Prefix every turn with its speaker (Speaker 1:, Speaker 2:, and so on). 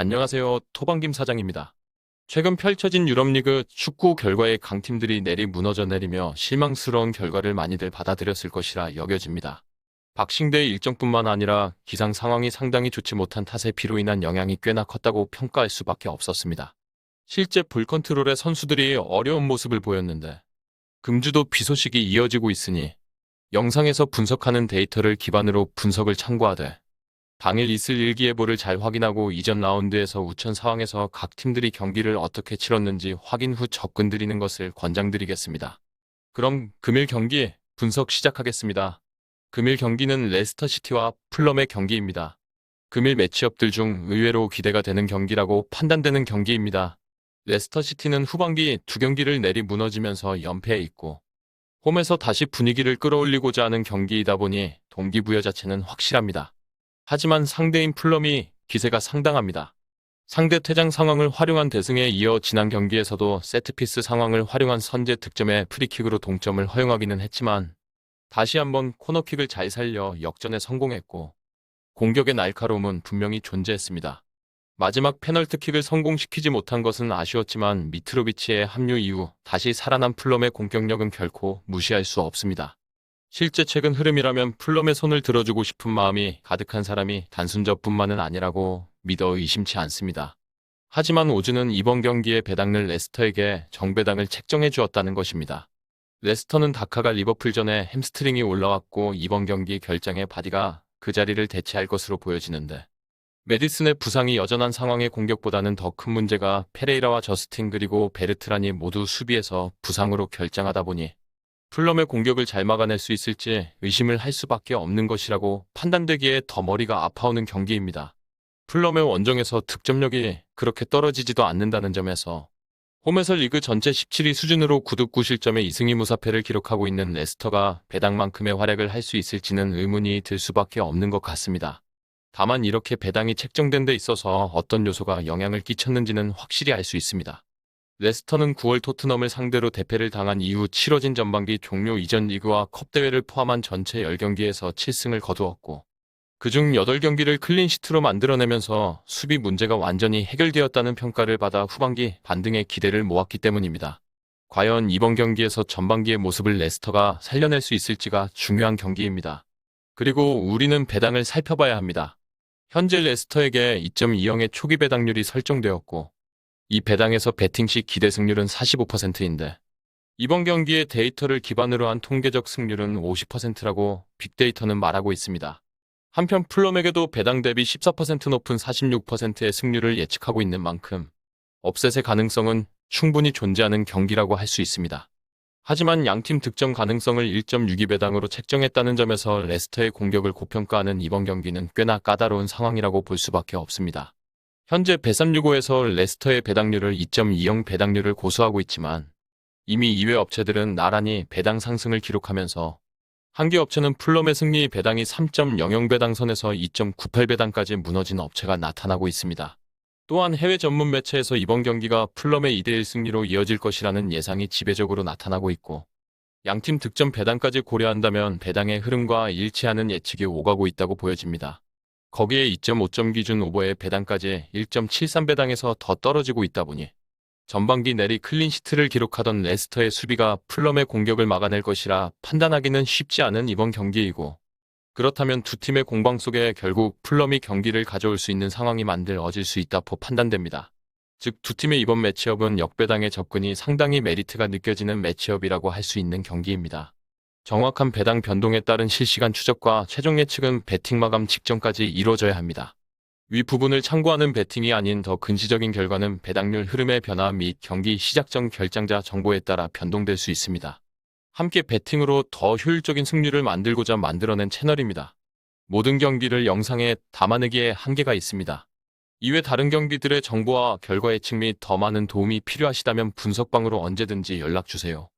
Speaker 1: 안녕하세요. 토방김 사장입니다. 최근 펼쳐진 유럽리그 축구 결과에 강팀들이 무너져 내리며 실망스러운 결과를 많이들 받아들였을 것이라 여겨집니다. 박싱대의 일정뿐만 아니라 기상 상황이 상당히 좋지 못한 탓에 비로 인한 영향이 꽤나 컸다고 평가할 수밖에 없었습니다. 실제 볼 컨트롤의 선수들이 어려운 모습을 보였는데 금주도 비 소식이 이어지고 있으니 영상에서 분석하는 데이터를 기반으로 분석을 참고하되 당일 있을 일기예보를 잘 확인하고 이전 라운드에서 우천 상황에서 각 팀들이 경기를 어떻게 치렀는지 확인 후 접근드리는 것을 권장드리겠습니다. 그럼 금일 경기 분석 시작하겠습니다. 금일 경기는 레스터시티와 풀럼의 경기입니다. 금일 매치업들 중 의외로 기대가 되는 경기라고 판단되는 경기입니다. 레스터시티는 후반기 두 경기를 무너지면서 연패에 있고 홈에서 다시 분위기를 끌어올리고자 하는 경기이다 보니 동기부여 자체는 확실합니다. 하지만 상대인 풀럼이 기세가 상당합니다. 상대 퇴장 상황을 활용한 대승에 이어 지난 경기에서도 세트피스 상황을 활용한 선제 득점에 프리킥으로 동점을 허용하기는 했지만 다시 한번 코너킥을 잘 살려 역전에 성공했고 공격의 날카로움은 분명히 존재했습니다. 마지막 페널티킥을 성공시키지 못한 것은 아쉬웠지만 미트로비치의 합류 이후 다시 살아난 풀럼의 공격력은 결코 무시할 수 없습니다. 실제 최근 흐름이라면 풀럼의 손을 들어주고 싶은 마음이 가득한 사람이 단순 저뿐만은 아니라고 믿어 의심치 않습니다. 하지만 오즈는 이번 경기에 배당을 레스터에게 정배당을 책정해 주었다는 것입니다. 레스터는 다카가 리버풀전에 햄스트링이 올라왔고 이번 경기 결장에 바디가 그 자리를 대체할 것으로 보여지는데 메디슨의 부상이 여전한 상황의 공격보다는 더 큰 문제가 페레이라와 저스틴 그리고 베르트란이 모두 수비에서 부상으로 결장하다 보니 풀럼의 공격을 잘 막아낼 수 있을지 의심을 할 수밖에 없는 것이라고 판단되기에 더 머리가 아파오는 경기입니다. 풀럼의 원정에서 득점력이 그렇게 떨어지지도 않는다는 점에서 홈에서 리그 전체 17위 수준으로 9득 9실점의 2승 2무사패를 기록하고 있는 레스터가 배당만큼의 활약을 할 수 있을지는 의문이 들 수밖에 없는 것 같습니다. 다만 이렇게 배당이 책정된 데 있어서 어떤 요소가 영향을 끼쳤는지는 확실히 알 수 있습니다. 레스터는 9월 토트넘을 상대로 대패를 당한 이후 치러진 전반기 종료 이전 리그와 컵대회를 포함한 전체 10경기에서 7승을 거두었고 그중 8경기를 클린시트로 만들어내면서 수비 문제가 완전히 해결되었다는 평가를 받아 후반기 반등의 기대를 모았기 때문입니다. 과연 이번 경기에서 전반기의 모습을 레스터가 살려낼 수 있을지가 중요한 경기입니다. 그리고 우리는 배당을 살펴봐야 합니다. 현재 레스터에게 2.20의 초기 배당률이 설정되었고 이 배당에서 배팅 시 기대 승률은 45%인데 이번 경기의 데이터를 기반으로 한 통계적 승률은 50%라고 빅데이터는 말하고 있습니다. 한편 풀럼에게도 배당 대비 14% 높은 46%의 승률을 예측하고 있는 만큼 업셋의 가능성은 충분히 존재하는 경기라고 할 수 있습니다. 하지만 양팀 득점 가능성을 1.62 배당으로 책정했다는 점에서 레스터의 공격을 고평가하는 이번 경기는 꽤나 까다로운 상황이라고 볼 수밖에 없습니다. 현재 bet365에서 레스터의 배당률을 2.20 배당률을 고수하고 있지만 이미 이외 업체들은 나란히 배당 상승을 기록하면서 한 개 업체는 풀럼의 승리 배당이 3.00 배당선에서 2.98 배당까지 무너진 업체가 나타나고 있습니다. 또한 해외 전문 매체에서 이번 경기가 풀럼의 2대1 승리로 이어질 것이라는 예상이 지배적으로 나타나고 있고 양팀 득점 배당까지 고려한다면 배당의 흐름과 일치하는 예측이 오가고 있다고 보여집니다. 거기에 2.5점 기준 오버의 배당까지 1.73 배당에서 더 떨어지고 있다 보니 전반기 내리 클린시트를 기록하던 레스터의 수비가 풀럼의 공격을 막아낼 것이라 판단하기는 쉽지 않은 이번 경기이고 그렇다면 두 팀의 공방 속에 결국 풀럼이 경기를 가져올 수 있는 상황이 만들어질 수 있다고 판단됩니다. 즉 두 팀의 이번 매치업은 역배당의 접근이 상당히 메리트가 느껴지는 매치업이라고 할 수 있는 경기입니다. 정확한 배당 변동에 따른 실시간 추적과 최종 예측은 배팅 마감 직전까지 이루어져야 합니다. 위 부분을 참고하는 배팅이 아닌 더 근시적인 결과는 배당률 흐름의 변화 및 경기 시작 전 결장자 정보에 따라 변동될 수 있습니다. 함께 배팅으로 더 효율적인 승률을 만들고자 만들어낸 채널입니다. 모든 경기를 영상에 담아내기에 한계가 있습니다. 이외 다른 경기들의 정보와 결과 예측 및 더 많은 도움이 필요하시다면 분석방으로 언제든지 연락주세요.